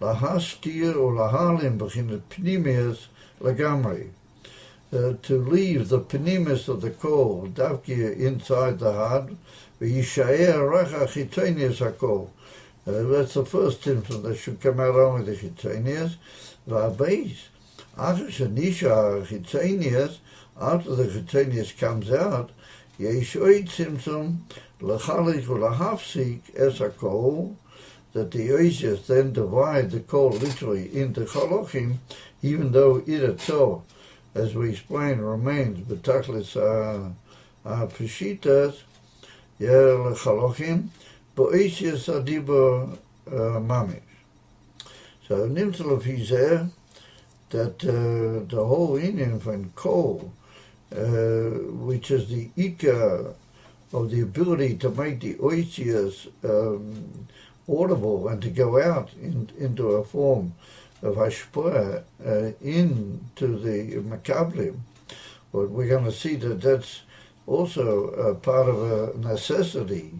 S1: lahastir or lahalim b'chin pnimius lagamri. To leave the pnimis of the coal, davki inside the heart, v'yishaer racha chitonius hakol. That's the first symptom that should come out only the chitonius. V'abeis, after shenisha chitonius, after the chitonius comes out, yesh oid symptom lechalik u'lahafsik es hakol, that the oisias then divide the coal literally into chalochim, even though it itself, as we explained, remains betaklis peshitas, chalochim, bo'isias adiba mamish. So nimtzal of hizeh, that the whole inyan from coal, which is the ikar of the ability to make the oisias audible and to go out into a form of hashpah into the makablim. But we're going to see that that's also a part of a necessity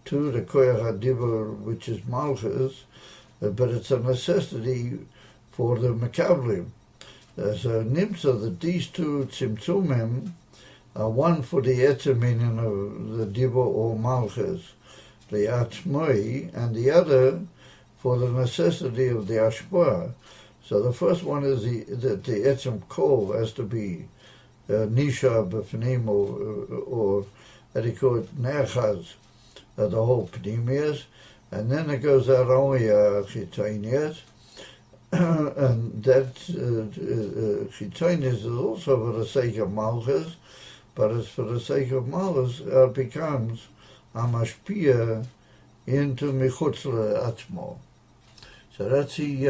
S1: to the koyach hadibur, which is malchus, but it's a necessity for the makablim. So nimtza that these two tzimtzumim are one for the etzem meaning of the dibur or malchus, the atzmoi, and the other for the necessity of the ashpah. So the first one is that the etzem kol has to be nisha b'fnim, or that he called nechaz, the whole pnimius, and then it goes out only chitonius, and that chitonius is also for the sake of malchus, but it's for the sake of malchus it becomes amashpia into michutz le'atzmo. So that's the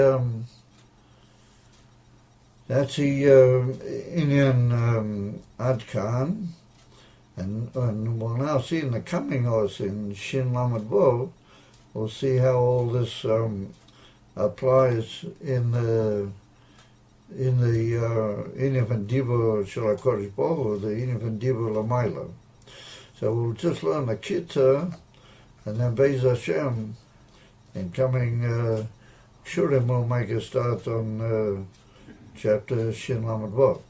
S1: inyan adkan, and we'll now see in the coming horse in Shin Lamed Bo, we'll see how all this applies in the inyan van dibur shel HaKadosh Baruch Hu, the inyan van dibur l'mayla. So we'll just learn the kitzah, and then Be'ez Hashem, in coming Shurim will make a start on chapter Shin Lamed Vav.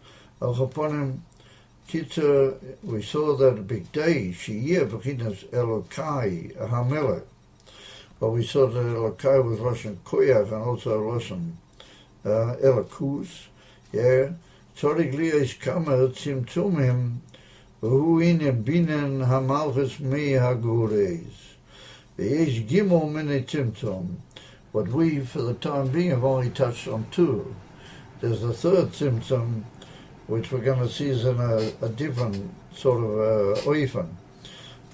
S1: Al Chaponim Kitzur, we saw that a big day, Shiyir B'chinas Elokai HaMelech. But we saw that Elokai was Lashon Koyach and also Lashon Elokus. Yeah. Tzorik Liyos Kamer Tzimtzumim V'hu Inem Binen HaMalchus Mei HaGureis. V'yesh Gimel Minei Tzimtzum. But we, for the time being, have only touched on two. There's the third symptom, which we're going to see is in a different sort of oifen.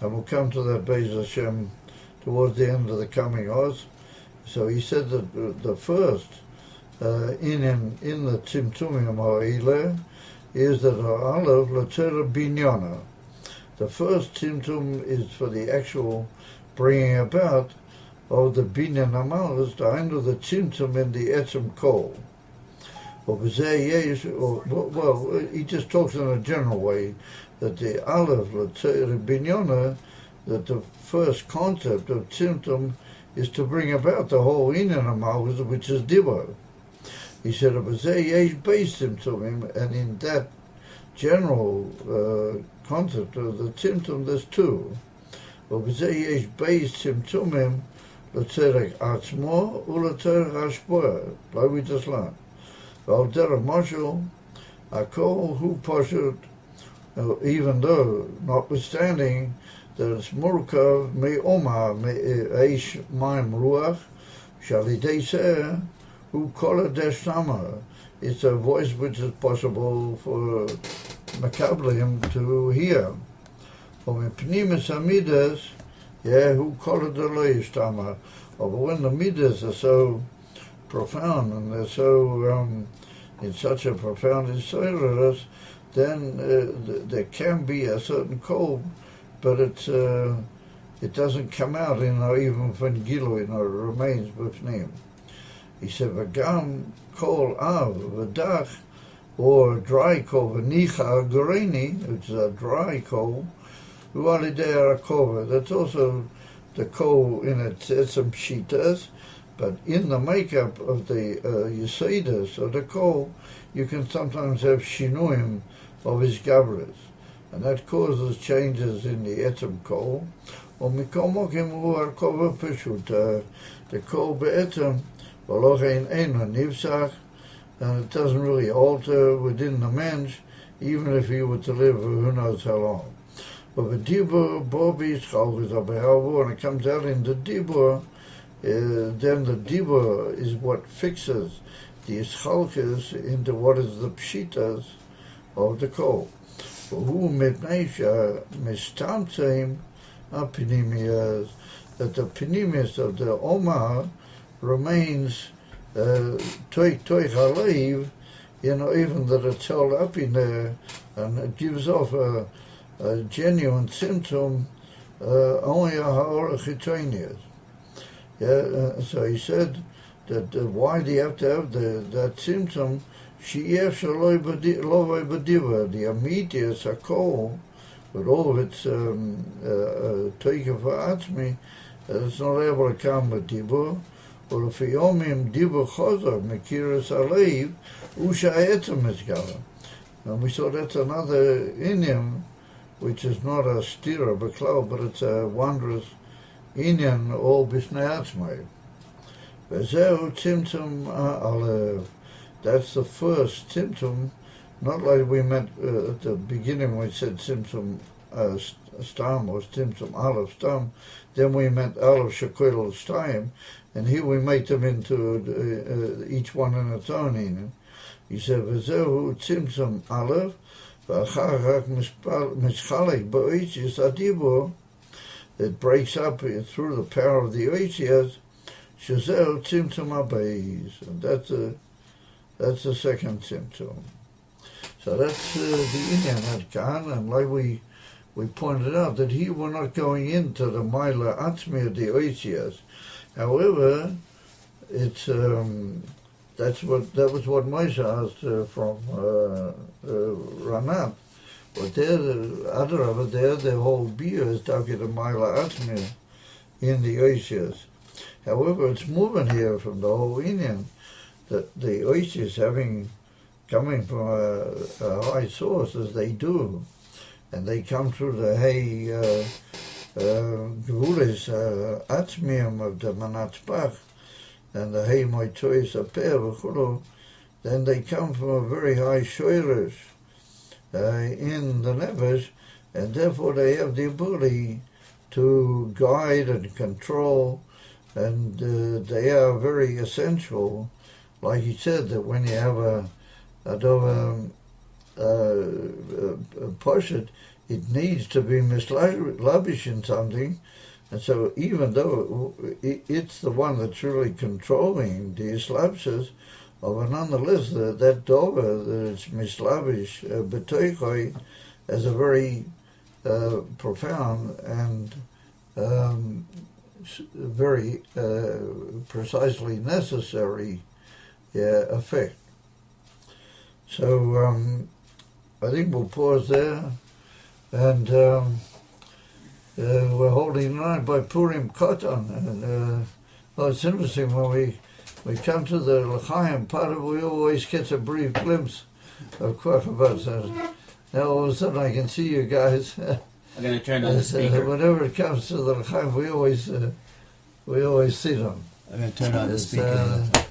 S1: And we'll come to that Be'ez Hashem towards the end of the coming Oz. So he said that the first in the Tzimtzumim Ha'ileh is that Ha'alev L'tzera Binyana. The first symptom is for the actual bringing about of the binyan hamalchus, the end of the tzimtzum in the etzem kol. Well, he just talks in a general way that the aleph, let's say, the binyana, that the first concept of tzimtzum is to bring about the whole inyan hamalchus, which is dibur. He said, yesh beis tzimtzumim, and in that general concept of the tzimtzum, there's two. yesh beis tzimtzumim, לצדק עצמו ולצדק השפועה, like we just learned. ועל דרך משהו, הכל הוא פשוט even though, notwithstanding, that it's murkav me'oma me'eish ma'im ruach shalidei seh hu kol adeshtama. It's a voice which is possible for Makablim to hear. Or mepnimis hamidas, hu kol adeloishtama. But when the midas are so profound and they're so in such a profound insight, then there can be a certain cold, but it doesn't come out, even when Gilu, it remains with him. He said, "V'gam kol av v'dach," or dry coal, v'nicha goreni, which is a dry coal, v'alidei harakova. That's also the coal in its some shitas, but in the makeup of the Yesidas of the coal, you can sometimes have shinuim of his gavras, and that causes changes in the etzem coal. Or mikomokim u'arkova peshut, the coal be'etzem, v'lochein eina nivsach, and it doesn't really alter within the mensch, even if he were to live for who knows how long. But the dibur bobi schalkes abehavu, and it comes out in the dibur, then the dibur is what fixes the schalkes into what is the pshitas of the coal. Who mitneisha mistamtseim apinimias, that the pinimius of the omar remains toich haleiv, even that it's held up in there, and it gives off a genuine symptom only a ha'or chitonius. So he said that why do you have to have that symptom? She'ef shaloi lovoi b'diva, the immediate hakol, with all of its toicha v'atzmi, it's not able to come with dibur. Or if yomim dibur chozor mekiras aleiv usha etzem esgala. And we saw that's another inyan, which is not a stira b'klau, but it's a wondrous inyan all b'snei atzmai. V'zeu tzimtzum alev. That's the first symptom, not like we meant at the beginning when we said symptom stam or symptom aleph stam, then we meant aleph shekoil stam, and here we make them into each one in its own inyan. He said, "V'zehu tzimtzum aleph, v'achar rak mischalek ba'oitzias adibur." It breaks up through the power of the oitzias. Shezehu tzimtzum abeis, and that's the second symptom. So that's the inyan at Khan, and like we pointed out that here we're not going into the Maila Atzmi of the oitzias. However, it's that was what Moshe asked from Ranat. But there, the other over there, the whole beer is talking to Maila Atzmi in the oitzias. However, it's moving here from the whole inyan that the oitzias coming from a high source as they do, and they come through the hay gevulis atzmium of the manatzpach and the hay moitois aper v'chulu, then they come from a very high shoirish in the nefesh, and therefore they have the ability to guide and control, and they are very essential. Like he said, that when you have a poshet, it needs to be mislavish in something, and so even though it's the one that's really controlling the islavshas, but nonetheless that dover that it's mislavish betoichoi as a very profound and very precisely necessary effect. So I think we'll pause there, and we're holding on by Purim Koton, and it's interesting when we come to the L'chaim part of it, we always get a brief glimpse of Kwachabat. Now all of a sudden I can see you guys.
S2: I'm going to turn on the speaker.
S1: Whenever it comes to the L'chaim, we always see them.
S2: I'm going to turn on the speaker.